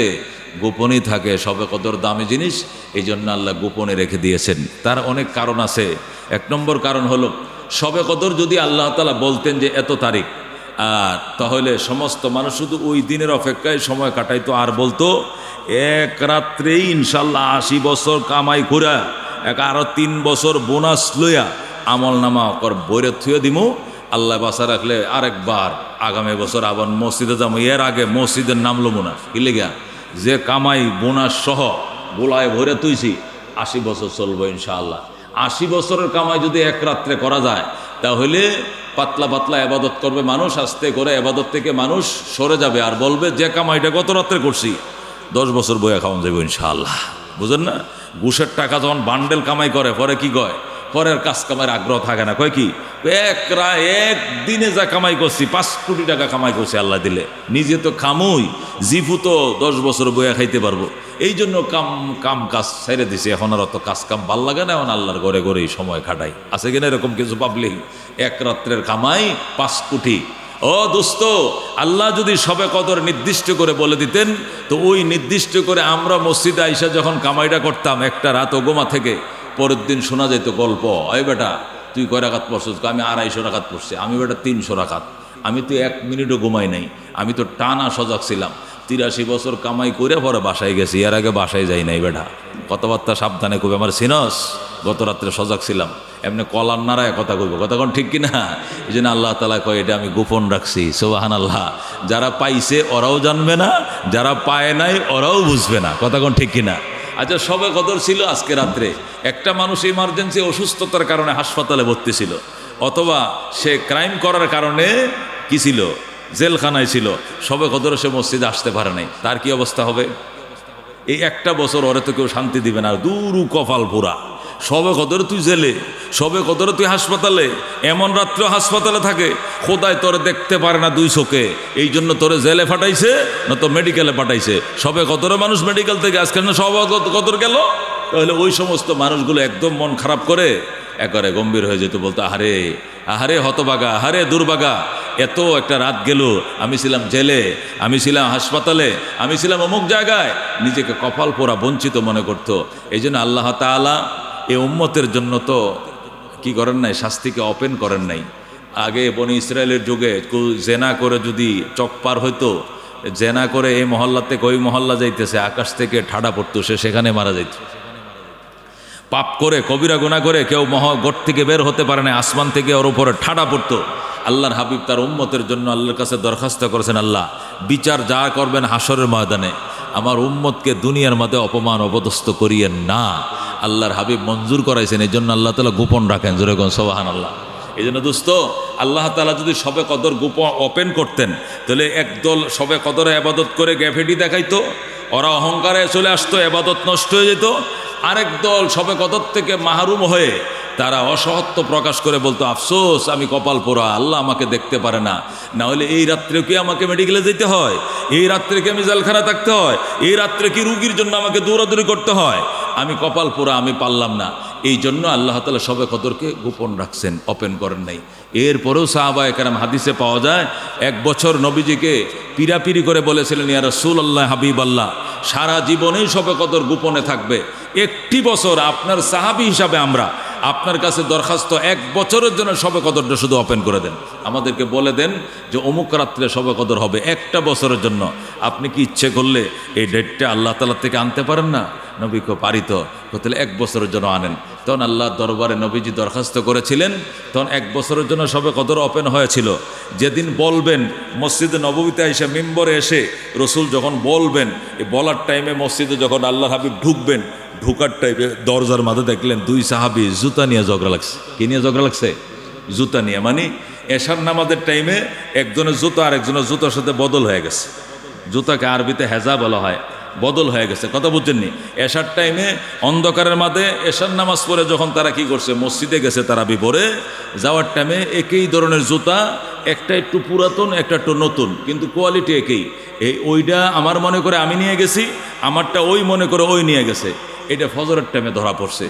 গোপনেই থাকে। শবে কদর দামি জিনিস, এই জন্য আল্লাহ গোপনে রেখে দিয়েছেন। তার অনেক কারণ আছে। এক নম্বর কারণ হলো, শবে কদর যদি আল্লাহ তাআলা বলতেন যে এত তারিখ, আর তাহলে সমস্ত মানুষ শুধু ওই দিনের অপেক্ষায় সময় কাটাইতো, আর বলতো এক রাত্রেই ইনশাল্লাহ 80 বছর কামাই করে আরো 3 বছর বোনাস লইয়া আমল নামা কর বইরে থুয়ে দিমু, আল্লাহ বাসা রাখলে আরেকবার আগামী বছর আবার মসজিদে যাবো। এর আগে মসজিদের নাম লমু না, কি লেগা? যে কামাই বোনাস সহ গোলায় ভরে তুইছি 80 বছর চলবো ইনশাআল্লাহ। 80 বছরের কামাই যদি এক রাত্রে করা যায়, তাহলে পাতলা পাতলা এবাদত করবে মানুষ, আস্তে করে এবাদত থেকে মানুষ সরে যাবে, আর বলবে যে কামাইটা গত রাত্রে করছি 10 বছর বইয়া খাওয়ান যাবে ইনশাআল্লাহ। বুঝেন না? ঘুষের টাকা যখন বান্ডেল কামাই করে, পরে কি কয়? পরের কাজ কামাইয়ের আগ্রহ থাকে না, কয় কি একদিনে যা কামাই করছি 5 কোটি টাকা কামাই করছি আল্লাহ দিলে, নিজে তো খামুই, জিফু তো 10 বছর বইয়া খাইতে পারবো। এই জন্য কাম কাজ ছেড়ে দিছি, এখন আর অত কাজ কাম ভাল লাগে না, এখন আল্লাহর ঘরে ঘরেই সময় কাটাই। আছে কিনা এরকম কিছু পাবলিক? এক রাত্রের কামাই 5 কোটি। ও দোস্ত, আল্লাহ যদি শবে কদর নির্দিষ্ট করে বলে দিতেন, তো ওই নির্দিষ্ট করে আমরা মসজিদে আইসা যখন কামাইটা করতাম একটা রাত ওগোমা থেকে, পরের দিন শোনা যেত গল্প, ওই বেটা তুই কয় রাকাত পড়ছিস? আমি 250 রাকাত পড়ছি। আমি বেটা 300 রাকাত। আমি তো 1 মিনিটও ঘুমাই নাই, আমি তো টানা সজাগ ছিলাম। 83 বছর কামাই করে পরে বাসায় গেছি, এর আগে বাসায় যাই নাই বেটা। কথাবার্তা সাবধানে কবে, আমার সিনস গত রাত্রে সজাগ ছিলাম, এমনি কলার নাড়ায় কথা কইব, কথা কোন ঠিক কিনা? এই জন্য আল্লাহ তাআলা কয় এটা আমি গোপন রাখছি। সুবহানাল্লাহ। যারা পাইছে ওরাও জানবে না, যারা পায় নাই ওরাও বুঝবে না, কথা কোন ঠিক কিনা? আচ্ছা, শবে কদর ছিল আজকে রাত্রে, একটা মানুষ ইমার্জেন্সি অসুস্থতার কারণে হাসপাতালে ভর্তি ছিল, অথবা সে ক্রাইম করার কারণে কি ছিল, জেলখানায় ছিল, শবে কদরে সে মসজিদে আসতে পারে নাই, তার কি অবস্থা হবে? এই একটা বছর ওরে তো কেউ শান্তি দিবে না, দূরু কপাল পুরা। শবে কদরে তুই জেলে, শবে কদরে তুই হাসপাতালে, এমন রাত্রে হাসপাতালে থাকে, খোদায় তোরে দেখতে পারে না 2 চোখে, এই জন্য তোরে জেলে পাঠাইছে, না তো মেডিকেলে পাঠাইছে। শবে কদরে মানুষ মেডিকেল থেকে আজকে না শবে কদর গেল, তাহলে ওই সমস্ত মানুষগুলো একদম মন খারাপ করে একবারে গম্ভীর হয়ে যেত, বলতো আহারে আহারে হতবাগা, আহারে দুর্বাগা, এত একটা রাত গেল, আমি ছিলাম জেলে, আমি ছিলাম হাসপাতালে, আমি ছিলাম অমুক জায়গায়, নিজেকে কপাল পোড়া বঞ্চিত মনে করতো। এই জন্য আল্লাহ তাআলা এই উম্মতের জন্য তো কি করেন নাই, শাস্তিকে ওপেন করেন নাই। আগে বনি ইসরায়েলের যুগে জেনা করে যদি চক পার হইতো, জেনা করে এই মহল্লা থেকে ওই মহল্লা যাইতেছে, আকাশ থেকে ঠাডা পড়তো, সে সেখানে মারা যাইত। পাপ করে কবিরা গুনাহ করে কেউ গোট থেকে বের হতে পারে না, আসমান থেকে ওর উপরে ঠাডা পড়তো। আল্লাহর হাবিব তার উম্মতের জন্য আল্লাহর কাছে দরখাস্ত করেছেন, আল্লাহ বিচার যা করবেন হাসরের ময়দানে, আমার উম্মতকে দুনিয়ার মধ্যে অপমান অপদস্থ করিয়েন না। আল্লাহর হাবিব মঞ্জুর করাইছেন, এই জন্য আল্লাহ তাআলা গোপন রাখেন। জোরে কোন সুবহানাল্লাহ। এই জন্য দোস্ত, আল্লাহ তাআলা যদি শবে কদর গোপন ওপেন করতেন, তাহলে একদল শবে কদরে ইবাদত করে গ্যাফেটি দেখাইতো, ওরা অহংকারে চলে আসতো, ইবাদত নষ্ট হয়ে যেত। আরেক দল শবে কদর থেকে মাহরুম হয়ে তারা অসহত্ব প্রকাশ করে বলতো, আফসোস আমি কপাল পোড়া, আল্লাহ আমাকে দেখতে পারে না, না হলে এই রাত্রে কি আমাকে মেডিকেলে যেতে হয়, এই রাত্রে কি আমি জেলখানা থাকতে হয়, এই রাত্রে কি রুগীর জন্য আমাকে দৌড়াদৌড়ি করতে হয়, আমি কপাল পোড়া, আমি পারলাম না। এই জন্য আল্লাহ তাআলা শবে কদরকে গোপন রাখছেন, ওপেন করেন নাই। এরপরেও সাহাবায়ে কেরাম হাদিসে পাওয়া যায়, 1 বছর নবীজিকে পিরাপিরি করে বলেছিলেন, ইয়া রাসূলুল্লাহ, হাবিবাল্লাহ, সারা জীবনেই শবে কদর গোপনে থাকবে, 1টি বছর আপনার সাহাবী হিসাবে আমরা আপনার কাছে দরখাস্ত, 1 বছরের জন্য শবে কদরটা শুধু ওপেন করে দেন, আমাদেরকে বলে দেন যে অমুক রাত্রে শবে কদর হবে, 1টা বছরের জন্য। আপনি কি ইচ্ছে করলে এই ডেটটা আল্লাহ তাআলা থেকে আনতে পারেন না? নবীকে পারিত, তাহলে 1 বছরের জন্য আনেন। তখন আল্লাহর দরবারে নবীজি দরখাস্ত করেছিলেন, তখন 1 বছরের জন্য শবে কদর ওপেন হয়েছিল। যেদিন বলবেন মসজিদে নববীতে এসে মিম্বরে এসে রসুল যখন বলবেন, এই বলার টাইমে মসজিদে যখন আল্লাহর হাবিব ঢুকবেন, ঢুকার টাইমে দরজার মাঝে দেখলেন 2 সাহাবী জুতা নিয়ে ঝগড়া লাগছে। কি নিয়ে ঝগড়া লাগছে? জুতা নিয়ে। মানে এশার নামাজের টাইমে একজনের জুতা আর একজনের জুতার সাথে বদল হয়ে গেছে। জুতাকে আরবিতে হেজা বলা হয়, বদল হয়ে গেছে, কথা বুঝছেননি? এশার টাইমে অন্ধকারের মাঝে এশার নামাজ পড়ে যখন তারা কি করছে, মসজিদে গেছে তারা বিপরে, যাওয়ার টাইমে একই ধরনের জুতা, একটা একটু পুরাতন একটা একটু নতুন, কিন্তু কোয়ালিটি একই। ওইটা আমার মনে করে আমি নিয়ে গেছি, আমারটা ওই মনে করে ওই নিয়ে গেছে। এটা ফজরের টাইমে ধরা পড়ছে।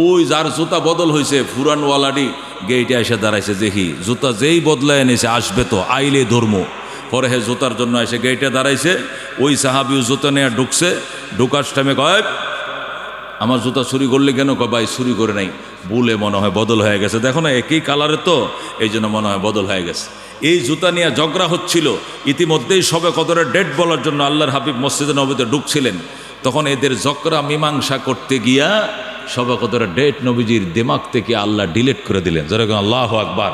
ওই যার জুতা বদল হয়েছে ফুরানওয়ালাডি গেইটে এসে দাঁড়াইছে, দেখি জুতা যেই বদলায় এনেছে আসবে তো আইলে ধর্ম। পরে হে জুতার জন্য এসে গেইটে দাঁড়াইছে, ওই সাহাবিও জুতা নিয়ে ঢুকছে, ঢুকার টাইমে কয় আমার জুতা চুরি করলে কেন? কয় ভাই চুরি করে নাই, ভুলে মনে হয় বদল হয়ে গেছে, দেখো না একই কালারের তো, এই জন্য মনে হয় বদল হয়ে গেছে। এই জুতা নিয়ে ঝগড়া হচ্ছিল। ইতিমধ্যেই সবে কদরের ডেট বলার জন্য আল্লাহর হাবিব মসজিদে নবীতে ঢুকছিলেন। তখন এদের ঝগড়া মীমাংসা করতে গিয়া সবে কদরের ডেট নবীজির দিমাগ থেকে আল্লাহ ডিলিট করে দিলেন। যেরকম আল্লাহু আকবার।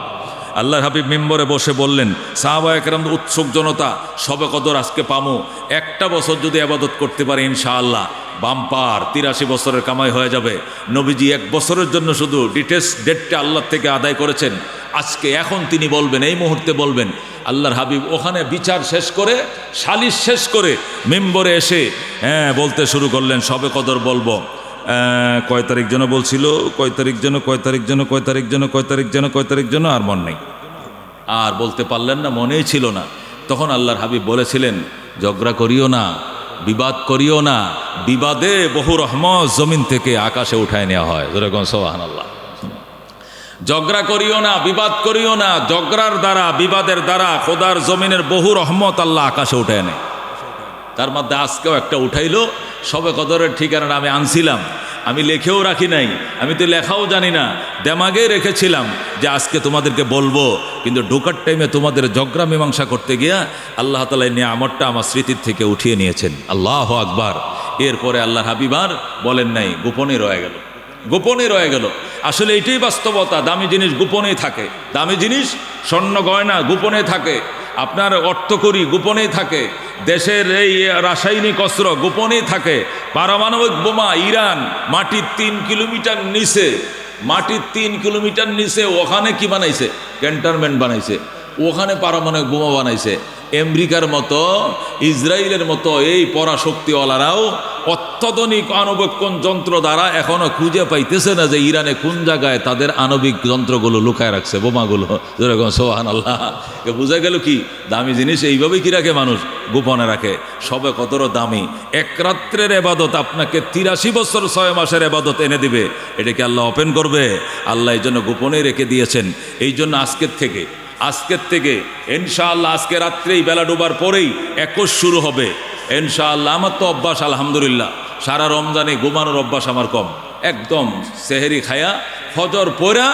আল্লাহর হাবিব মিম্বরে বসে বললেন, সাহাবা একরাম উৎসুক জনতা, সবে কদর আজকে পামু, একটা বছর যদি আবাদত করতে পারে ইনশাআল্লাহ বাম্পার 83 বছরের কামাই হয়ে যাবে। নবীজি এক বছরের জন্য শুধু ডিটেলস ডেটটা আল্লাহ থেকে আদায় করেছেন। আজকে এখন তিনি বলবেন, এই মুহূর্তে বলবেন। আল্লাহর হাবিব ওখানে বিচার শেষ করে, সালিশ শেষ করে মিম্বরে এসে বলতে শুরু করলেন, সবে কদর বলবো। কয় তারিখ যেন বলছিল, কয় তারিখ যেন আর মন নেই, আর বলতে পারলেন না, মনেই ছিল না। তখন আল্লাহর হাবিব বলেছিলেন, ঝগড়া করিও না, বিবাদ করিও না, বিবাদে বহু রহমত জমিন থেকে আকাশে উঠায় নেওয়া হয়। যেরকম সুবহানাল্লাহ। ঝগড়া করিও না, বিবাদ করিও না, ঝগড়ার দ্বারা বিবাদের দ্বারা খোদার জমিনের বহু রহমত আল্লাহ আকাশে উঠায় নেয়। তার মধ্যে আজকেও একটা উঠাইলো। সবে কদরের ঠিকানাটা আমি আনছিলাম, আমি লেখেও রাখি নাই, আমি তো লেখাও জানি না, দেমাগে রেখেছিলাম যে আজকে তোমাদেরকে বলবো, কিন্তু ঢোকার টাইমে তোমাদের ঝগড়া মীমাংসা করতে গিয়া আল্লাহ তাআলা এই নিয়ামতটা আমার স্মৃতির থেকে উঠিয়ে নিয়েছেন। আল্লাহু আকবার। এরপরে আল্লাহর হাবিব আর বলেন নাই, গোপনে রয়ে গেল, গোপনে রয়ে গেল। আসলে এটাই বাস্তবতা, দামি জিনিস গোপনেই থাকে, দামি জিনিস স্বর্ণ গয়না গোপনে থাকে, আপনার অর্থকড়ি গোপনেই থাকে, দেশের এই রাসায়নিক অস্ত্র গোপনেই থাকে, পারমাণবিক বোমা ইরান মাটির 3 কিলোমিটার নিচে, মাটির 3 কিলোমিটার নিচে ওখানে কি বানাইছে? ক্যান্টনমেন্ট বানাইছে, ওখানে পারমাণবিক বোমা বানাইছে। আমেরিকার মতো, ইসরায়েলের মতো এই পরাশক্তিওয়ালারাও অত্যাধুনিক আণবিক যন্ত্র দ্বারা এখনো খুঁজে পাইতেছে না যে ইরানে কোন জায়গায় তাদের আণবিক যন্ত্রগুলো লুকায় রাখছে, বোমাগুলো। যেরকম সুবহানাল্লাহ। বোঝা গেল কি দামি জিনিস এইভাবেই কি রাখে মানুষ, গোপনে রাখে। সবে কদরও দামি। এক রাত্রের এবাদত আপনাকে 83 বছর 6 মাসের এবাদত এনে দিবে। এটা কি আল্লাহ ওপেন করবে? আল্লাহ এই জন্য গোপনে রেখে দিয়েছেন। এই জন্য আজকের থেকে ইনশাআল্লাহ, আজকে রাত্রেই বেলা ডোবার পরেই 21 শুরু হবে ইনশাআল্লাহ। আমার তো অভ্যাস আলহামদুলিল্লাহ, সারা রমজানে ঘুমানোর অভ্যাস আমার কম, একদম সেহেরি খায়া ফজর পড়া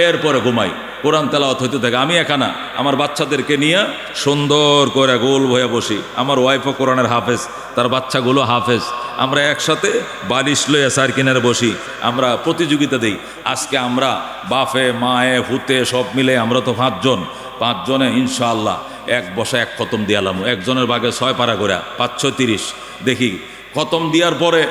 এরপরে ঘুমাই, কোরআন তেলাওয়াত হইতে থাকে। আমি একা না, আমার বাচ্চাদেরকে নিয়ে সুন্দর করে গোল হয়ে বসি। আমার ওয়াইফও কোরআনের হাফেজ, তার বাচ্চাগুলো হাফেজ। আমরা একসাথে বালিশ লইয়া সার কিনারে বসি, আমরা প্রতিযোগিতা দিই। আজকে আমরা বাফে মায়ে হুতে সব মিলে আমরা তো 5 জনে ইনশাআল্লাহ এক বসা এক খতম দিয়ালাম। একজনের বাগে 6 পারা করে 5 6 30। দেখি খতম দিয়ার পরে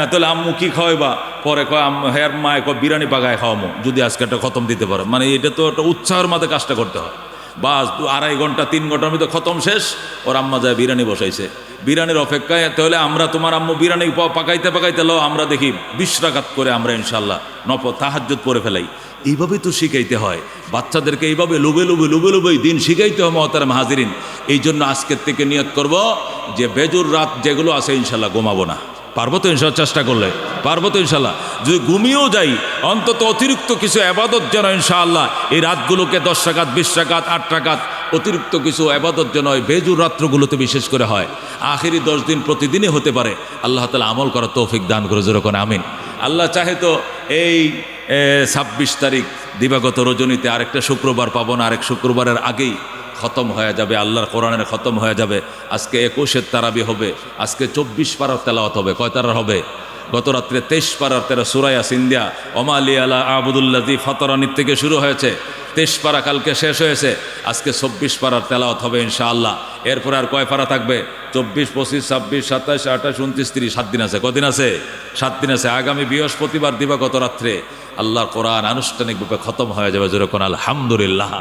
তাহলে আম্মু কি খাওয়াইবা? পরে কয় হের মায়ে কয় বিরিয়ানি পাকায় খাওয়ামো যদি আজকে একটা খতম দিতে পারে। মানে এটা তো একটা উৎসাহের মাঝে কাজটা করতে হয়। বাস 2.5 ঘন্টা 3 ঘন্টার মধ্যে খতম শেষ, ওর আম্মা যায় বিরিয়ানি বসাইছে, বিরিয়ানির অপেক্ষায়। তাহলে আমরা তোমার আম্মু বিরিয়ানি পাকাইতে লো আমরা দেখি 20 রাকাত করে আমরা ইনশাল্লাহ তাহাজ্জুদ পড়ে ফেলাই। এইভাবেই তো শিখাইতে হয় বাচ্চাদেরকে, এইভাবে লুবে দিন শিখাইতে হয় মহতারাম হাজিরিন। এই জন্য আজকের থেকে নিয়ত করব যে বেজুর রাত যেগুলো আছে ইনশাল্লাহ ঘুমাবো না। পারবো তো ইনশাল্লাহ? চেষ্টা করলে পারবো তো ইনশাল্লাহ? যদি ঘুমিয়েও যাই অন্তত অতিরিক্ত কিছু আবাদত যেন ইনশাআল্লাহ এই রাতগুলোকে 10 রাকাত 20 রাকাত 8 রাকাত অতিরিক্ত কিছু আবাদত যেন বেজুর রাত্রগুলোতে বিশেষ করে হয়। আখেরি 10 দিন প্রতিদিনই হতে পারে। আল্লাহ তাআলা আমল করার তৌফিক দান করে যেরকম আমিন। আল্লাহ চাহে তো এই 26 তারিখ দিবাগত রজনীতে আরেকটা শুক্রবার পাবো না, আরেক শুক্রবারের আগেই খতম হয়ে যাবে, আল্লাহর কোরআনের খতম হয়ে যাবে। আজকে 21 তারাবি হবে, আজকে 24 পারার তেলাওয়াত হবে। কয় তারার হবে? গত রাত্রে 23 পারার 13 সূরা ইয়াসিন দিয়া ওমালি আলা আবুদুল্লাযী ফাতারানির থেকে শুরু হয়েছে, 23 পারা কালকে শেষ হয়েছে, আজকে 24 পারার তেলাওয়াত হবে ইনশাআল্লাহ। এরপরে আর কয় পারা থাকবে? 24 25 26 27 28 29 30। 7 দিন আছে। কদিন আছে? 7 দিন আছে। আগামী বৃহস্পতিবার দিবাগত রাত্রে আল্লাহর কোরআন আনুষ্ঠানিকভাবে খতম হয়ে যাবে। যেরকম আলহামদুলিল্লাহ।